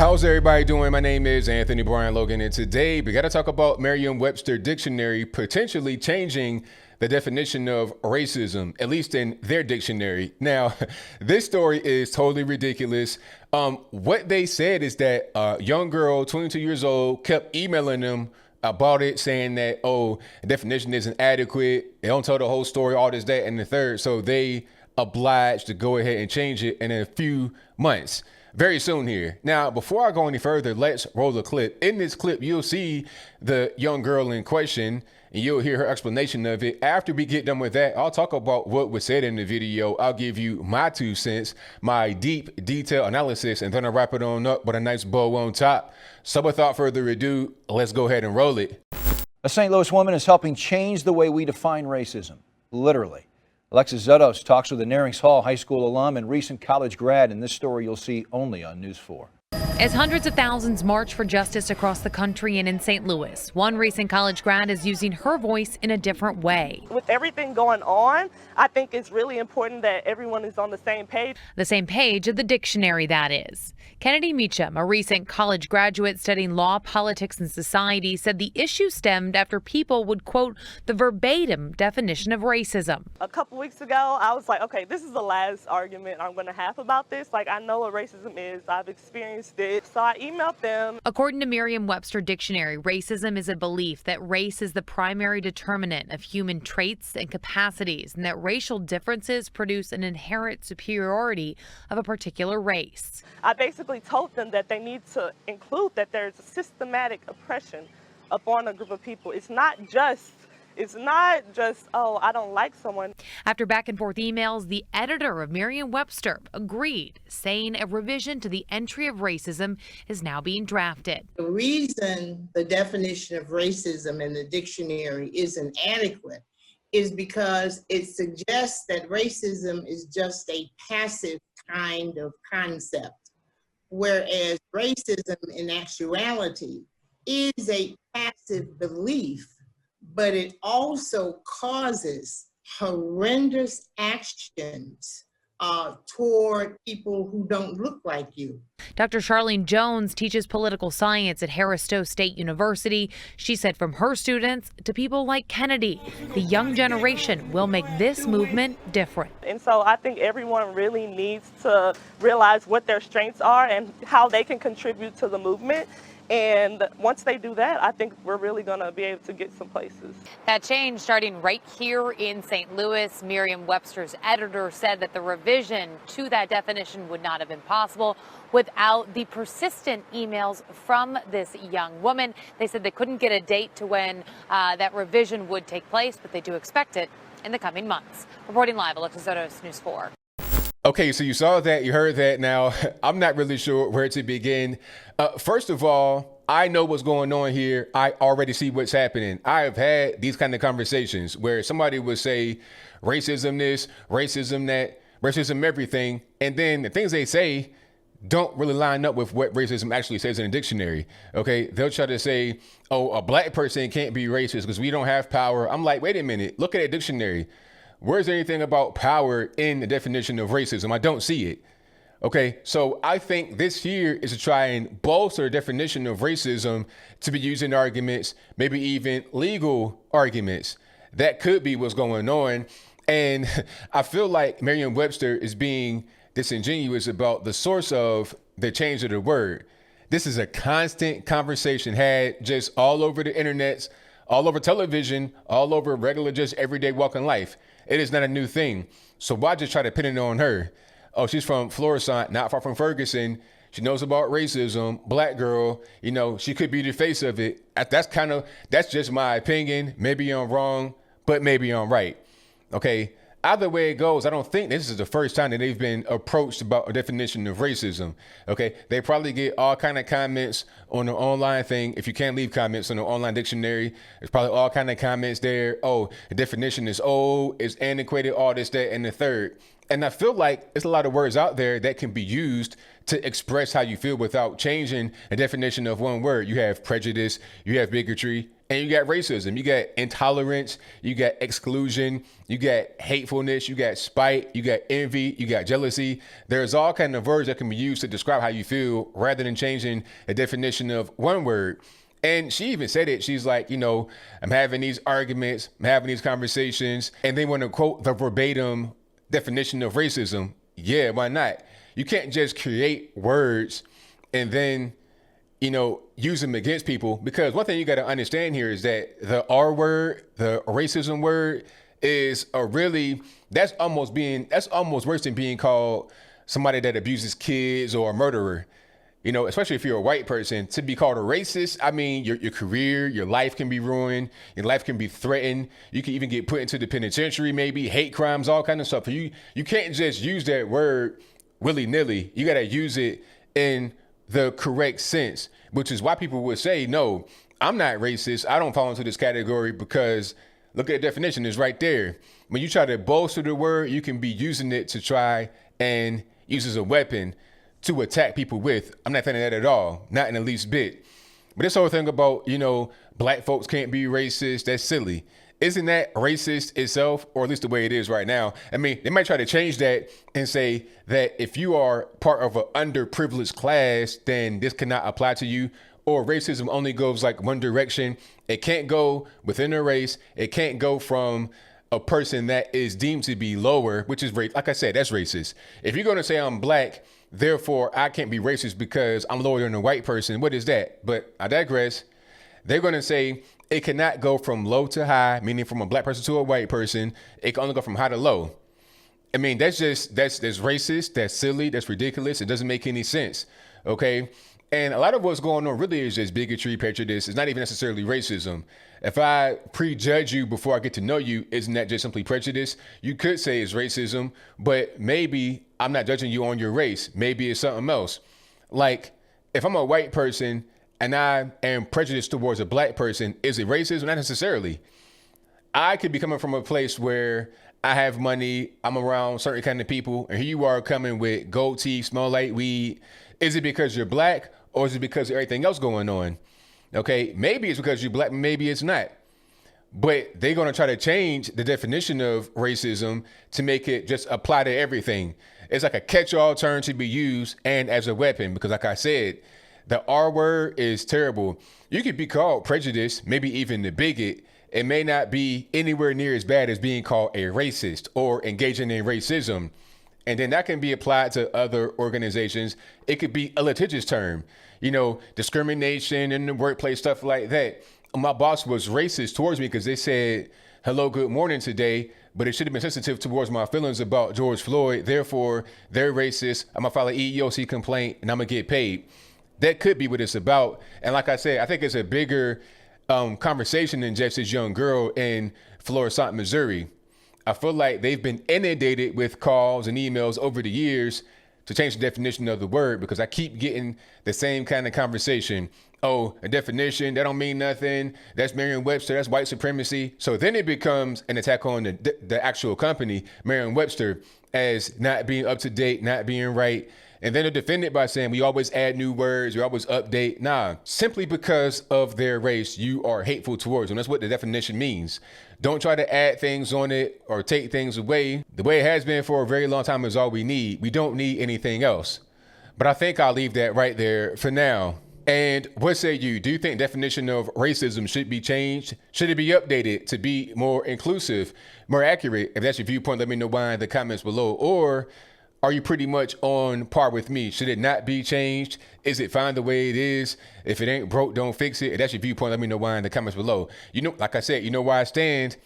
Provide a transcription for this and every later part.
How's everybody doing? My name is Anthony Brian Logan, and today we got to talk about Merriam-Webster dictionary potentially changing the definition of racism, at least in their dictionary. Now, this story is totally ridiculous. What they said is that a young girl, 22 years old, kept emailing them about it, saying that, the definition isn't adequate. They don't tell the whole story, all this, that, and the third. So they obliged to go ahead and change it in a few months. Very soon here. Now, before I go any further, let's roll the clip. In this clip, you'll see the young girl in question, and you'll hear her explanation of it. After we get done with that, I'll talk about what was said in the video. I'll give you my 2 cents, my deep, detailed analysis, and then I'll wrap it on up with a nice bow on top. So without further ado, let's go ahead and roll it. A St. Louis woman is helping change the way we define racism, literally. Alexis Zotos talks with a Narings Hall High School alum and recent college grad, in this story you'll see only on News 4. As hundreds of thousands march for justice across the country and in St. Louis, one recent college grad is using her voice in a different way. With everything going on, I think it's really important that everyone is on the same page. The same page of the dictionary, that is. Kennedy Meacham, a recent college graduate studying law, politics, and society, said the issue stemmed after people would quote the verbatim definition of racism. A couple weeks ago, I was like, okay, this is the last argument I'm going to have about this. Like, I know what racism is. I've experienced it. So I emailed them. According to Merriam-Webster dictionary, racism is a belief that race is the primary determinant of human traits and capacities, and that racial differences produce an inherent superiority of a particular race. I basically told them that they need to include that there's a systematic oppression upon a group of people. It's not just, oh, I don't like someone. After back and forth emails, the editor of Merriam-Webster agreed, saying a revision to the entry of racism is now being drafted. The reason the definition of racism in the dictionary isn't adequate is because it suggests that racism is just a passive kind of concept, whereas racism in actuality is a passive belief, but it also causes horrendous actions toward people who don't look like you. Dr. Charlene Jones teaches political science at Harris Stowe State University. She said from her students to people like Kennedy, the young generation will make this movement different. And so I think everyone really needs to realize what their strengths are and how they can contribute to the movement. And once they do that, I think we're really going to be able to get some places. That change starting right here in St. Louis. Merriam-Webster's editor said that the revision to that definition would not have been possible without the persistent emails from this young woman. They said they couldn't get a date to when that revision would take place, but they do expect it in the coming months. Reporting live, Alexis Zotos, News 4. Okay, so you saw that, you heard that. Now, I'm not really sure where to begin. First of all, I know what's going on here. I already see what's happening. I have had these kind of conversations where somebody would say racism this, racism that, racism everything, and then the things they say don't really line up with what racism actually says in a dictionary. Okay, they'll try to say, oh, a black person can't be racist because we don't have power. I'm like, wait a minute, look at a dictionary. Where's anything about power in the definition of racism? I don't see it. Okay, so I think this here is to try and bolster the definition of racism to be used in arguments, maybe even legal arguments. That could be what's going on. And I feel like Merriam-Webster is being disingenuous about the source of the change of the word. This is a constant conversation had just all over the internet, all over television, all over regular, just everyday walking life. It is not a new thing. So why just try to pin it on her? Oh, she's from Florissant, not far from Ferguson. She knows about racism, black girl, she could be the face of it. That's just my opinion. Maybe I'm wrong, but maybe I'm right. Okay. Either way it goes, I don't think this is the first time that they've been approached about a definition of racism. Okay, they probably get all kind of comments on the online thing. If you can't leave comments on the online dictionary, there's probably all kind of comments there. Oh, the definition is old, it's antiquated, all this, that, and the third. And I feel like there's a lot of words out there that can be used to express how you feel without changing a definition of one word. You have prejudice, you have bigotry, And you got racism, you got intolerance, you got exclusion, you got hatefulness, you got spite, you got envy, you got jealousy. There's all kind of words that can be used to describe how you feel rather than changing the definition of one word. And she even said it. She's like, I'm having these arguments, I'm having these conversations, and they want to quote the verbatim definition of racism. Yeah, why not? You can't just create words and then use them against people, because one thing you got to understand here is that the R word, the racism word, is that's almost worse than being called somebody that abuses kids or a murderer. Especially if you're a white person, to be called a racist, I mean, your career, your life can be ruined, your life can be threatened. You can even get put into the penitentiary, maybe hate crimes, all kind of stuff. You can't just use that word willy-nilly. You got to use it in the correct sense, which is why people would say, no, I'm not racist. I don't fall into this category, because look at the definition, it's right there. When you try to bolster the word, you can be using it to try and use as a weapon to attack people with. I'm not saying that at all, not in the least bit. But this whole thing about, black folks can't be racist, that's silly. Isn't that racist itself, or at least the way it is right now? I mean, they might try to change that and say that if you are part of an underprivileged class, then this cannot apply to you, or racism only goes like one direction. It can't go within a race. It can't go from a person that is deemed to be lower, which is, like I said, that's racist. If you're going to say I'm black, therefore I can't be racist because I'm lower than a white person, what is that? But I digress. They're going to say it cannot go from low to high, meaning from a black person to a white person. It can only go from high to low. I mean, that's racist. That's silly. That's ridiculous. It doesn't make any sense. Okay. And a lot of what's going on really is just bigotry, prejudice. It's not even necessarily racism. If I prejudge you before I get to know you, isn't that just simply prejudice? You could say it's racism, but maybe I'm not judging you on your race. Maybe it's something else. Like, if I'm a white person and I am prejudiced towards a black person, is it racism? Not necessarily. I could be coming from a place where I have money, I'm around certain kind of people, and here you are coming with gold teeth, smell like weed. Is it because you're black, or is it because of everything else going on? Okay, maybe it's because you're black, maybe it's not. But they're going to try to change the definition of racism to make it just apply to everything. It's like a catch-all term to be used and as a weapon, because like I said, the R word is terrible. You could be called prejudice, maybe even the bigot. It may not be anywhere near as bad as being called a racist or engaging in racism. And then that can be applied to other organizations. It could be a litigious term, discrimination in the workplace, stuff like that. My boss was racist towards me because they said, hello, good morning today, but it should have been sensitive towards my feelings about George Floyd. Therefore, they're racist. I'm gonna file an EEOC complaint and I'm gonna get paid. That could be what it's about. And like I said, I think it's a bigger conversation than just this young girl in Florissant, Missouri. I feel like they've been inundated with calls and emails over the years to change the definition of the word, because I keep getting the same kind of conversation. Oh, a definition, that don't mean nothing. That's Merriam-Webster, that's white supremacy. So then it becomes an attack on the actual company, Merriam-Webster, as not being up to date, not being right. And then they're defended by saying we always add new words, we always update. Nah, simply because of their race, you are hateful towards them. That's what the definition means. Don't try to add things on it or take things away. The way it has been for a very long time is all we need. We don't need anything else. But I think I'll leave that right there for now. And what say you? Do you think definition of racism should be changed? Should it be updated to be more inclusive, more accurate? If that's your viewpoint, let me know why in the comments below. Or are you pretty much on par with me? Should it not be changed? Is it fine the way it is? If it ain't broke, don't fix it. If that's your viewpoint, let me know why in the comments below. Like I said, where I stand.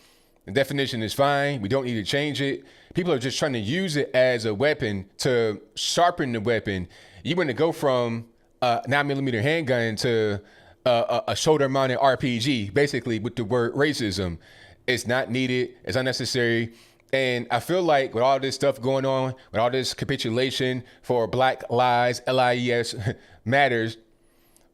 The definition is fine. We don't need to change it. People are just trying to use it as a weapon to sharpen the weapon. You want to go from a 9mm handgun to a shoulder-mounted RPG, basically, with the word racism. It's not needed. It's unnecessary. And I feel like with all this stuff going on, with all this capitulation for Black Lives, LIES matters,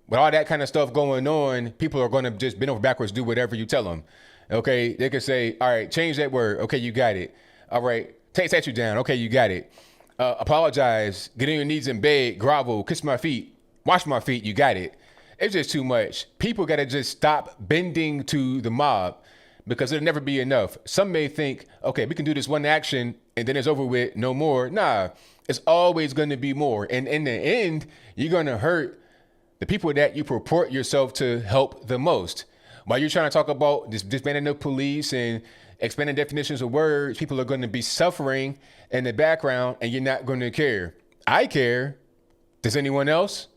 with all that kind of stuff going on, people are going to just bend over backwards, do whatever you tell them. Okay, they could say, all right, change that word. Okay, you got it. All right, take statue down. Okay, you got it. Apologize, get on your knees in bed, grovel, kiss my feet, wash my feet. You got it. It's just too much. People got to just stop bending to the mob because it'll never be enough. Some may think, okay, we can do this one action and then it's over with, no more. Nah, it's always going to be more. And in the end, you're going to hurt the people that you purport yourself to help the most. While you're trying to talk about disbanding the police and expanding definitions of words, people are going to be suffering in the background and you're not going to care. I care. Does anyone else?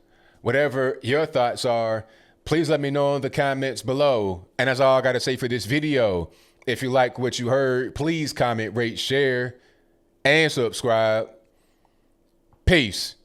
Whatever your thoughts are, please let me know in the comments below. And that's all I got to say for this video. If you like what you heard, please comment, rate, share, and subscribe. Peace.